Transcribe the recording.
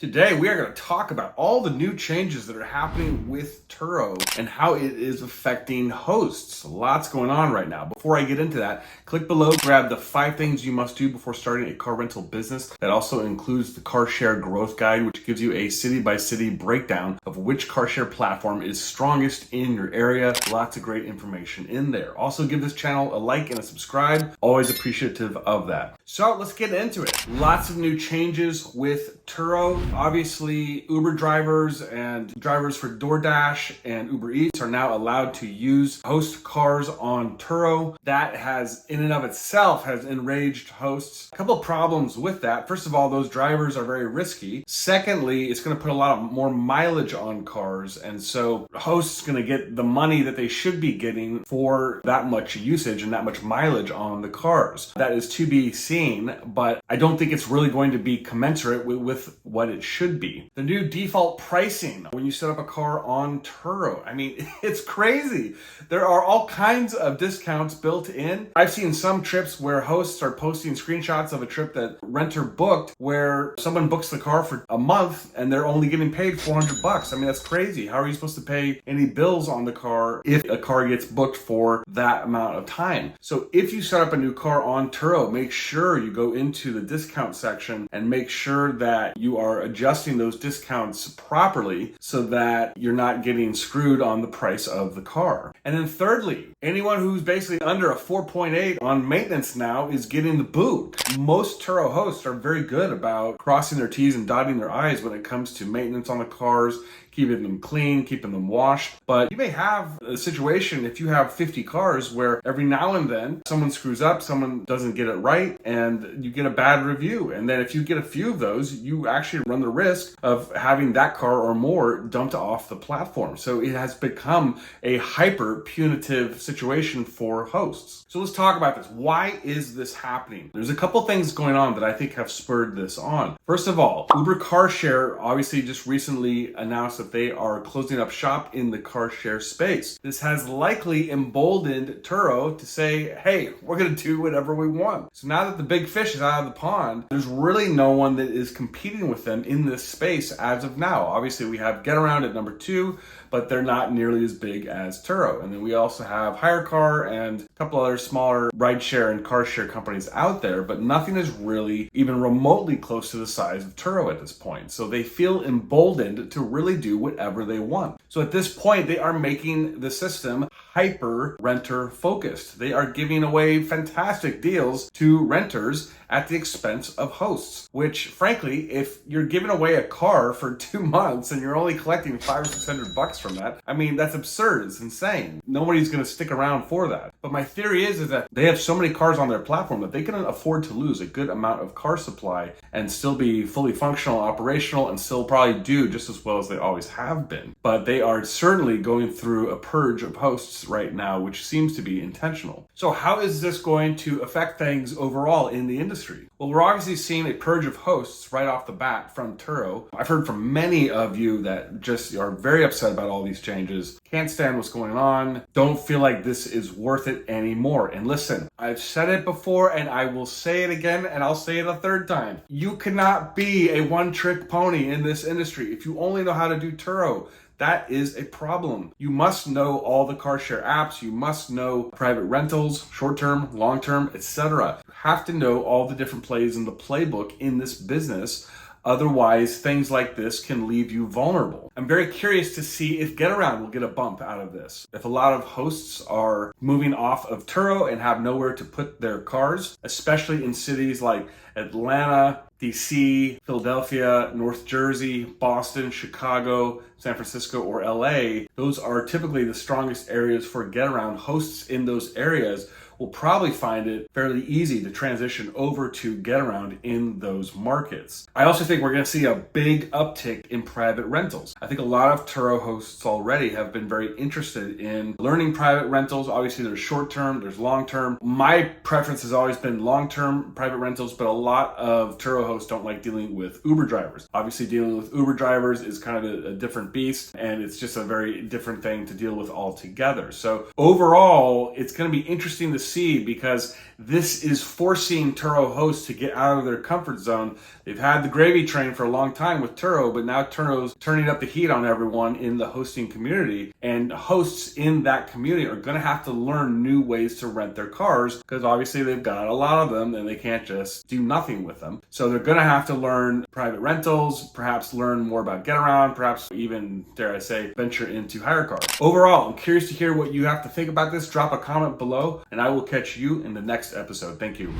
Today, we are going to talk about all the new changes that are happening with Turo and how it is affecting hosts. Lots going on right now. Before I get into that, click below, grab the 5 things you must do before starting a car rental business. That also includes the Car Share Growth Guide, which gives you a city-by-city breakdown of which car share platform is strongest in your area. Lots of great information in there. Also, give this channel a like and a subscribe. Always appreciative of that. So let's get into it. Lots of new changes with Turo. Obviously, Uber drivers and drivers for DoorDash and Uber Eats are now allowed to use host cars on Turo. That has, in and of itself, has enraged hosts. A couple of problems with that. First of all, those drivers are very risky. Secondly, it's going to put a lot more mileage on cars, and so hosts going to get the money that they should be getting for that much usage and that much mileage on the cars. That is to be seen, but I don't think it's really going to be commensurate with what it should be. The new default pricing when you set up a car on Turo, I mean, it's crazy. There are all kinds of discounts built in. I've seen some trips where hosts are posting screenshots of a trip that renter booked where someone books the car for a month and they're only getting paid $400. I mean, that's crazy. How are you supposed to pay any bills on the car if a car gets booked for that amount of time? So if you set up a new car on Turo, make sure you go into the discount section and make sure that you are adjusting those discounts properly so that you're not getting screwed on the price of the car. And then thirdly, anyone who's basically under a 4.8 on maintenance now is getting the boot. Most Turo hosts are very good about crossing their T's and dotting their I's when it comes to maintenance on the cars, keeping them clean, keeping them washed. But you may have a situation if you have 50 cars where every now and then someone screws up, someone doesn't get it right, and you get a bad review. And then if you get a few of those, you actually run the risk of having that car or more dumped off the platform. So it has become a hyper punitive situation for hosts. So let's talk about this. Why is this happening? There's a couple things going on that I think have spurred this on. First of all, Uber Car Share obviously just recently announced that they are closing up shop in the car share space. This has likely emboldened Turo to say, hey, we're going to do whatever we want. So now that the big fish is out of the pond, there's really no one that is competing with them in this space as of now. Obviously, we have Getaround at number 2, but they're not nearly as big as Turo. And then we also have HireCar and a couple other smaller rideshare and car share companies out there, but nothing is really even remotely close to the size of Turo at this point. So they feel emboldened to really do whatever they want. So at this point, they are making the system hyper renter focused. They are giving away fantastic deals to renters at the expense of hosts, which frankly, if you're giving away a car for 2 months and you're only collecting $500 or $600 from that, I mean, that's absurd. It's insane. Nobody's going to stick around for that. But my theory is that they have so many cars on their platform that they can afford to lose a good amount of car supply and still be fully functional, operational, and still probably do just as well as they always have been. But they are certainly going through a purge of hosts right now, which seems to be intentional. So how is this going to affect things overall in the industry? Well, we're obviously seeing a purge of hosts right off the bat from Turo. I've heard from many of you that just are very upset about all these changes, can't stand what's going on, don't feel like this is worth it anymore. And listen, I've said it before and I will say it again and I'll say it a third time. You cannot be a one-trick pony in this industry. If you only know how to do Turo, that is a problem. You must know all the car share apps. You must know private rentals, short-term, long-term, etc. You have to know all the different plays in the playbook in this business. Otherwise, things like this can leave you vulnerable. I'm very curious to see if Getaround will get a bump out of this. If a lot of hosts are moving off of Turo and have nowhere to put their cars, especially in cities like Atlanta, DC, Philadelphia, North Jersey, Boston, Chicago, San Francisco, or LA, those are typically the strongest areas for Getaround. Hosts in those areas will probably find it fairly easy to transition over to Getaround in those markets. I also think we're going to see a big uptick in private rentals. I think a lot of Turo hosts already have been very interested in learning private rentals. Obviously, there's short-term, there's long-term. My preference has always been long-term private rentals, but a lot of Turo hosts don't like dealing with Uber drivers. Obviously, dealing with Uber drivers is kind of a different beast, and it's just a very different thing to deal with altogether. So overall, it's going to be interesting to see, because this is forcing Turo hosts to get out of their comfort zone. They've had the gravy train for a long time with Turo, but now Turo's turning up the heat on everyone in the hosting community. And hosts in that community are going to have to learn new ways to rent their cars, because obviously they've got a lot of them and they can't just do nothing with them. So they're going to have to learn private rentals, perhaps learn more about Getaround, perhaps even, dare I say, venture into hire cars. Overall, I'm curious to hear what you have to think about this. Drop a comment below and I will catch you in the next episode. Thank you.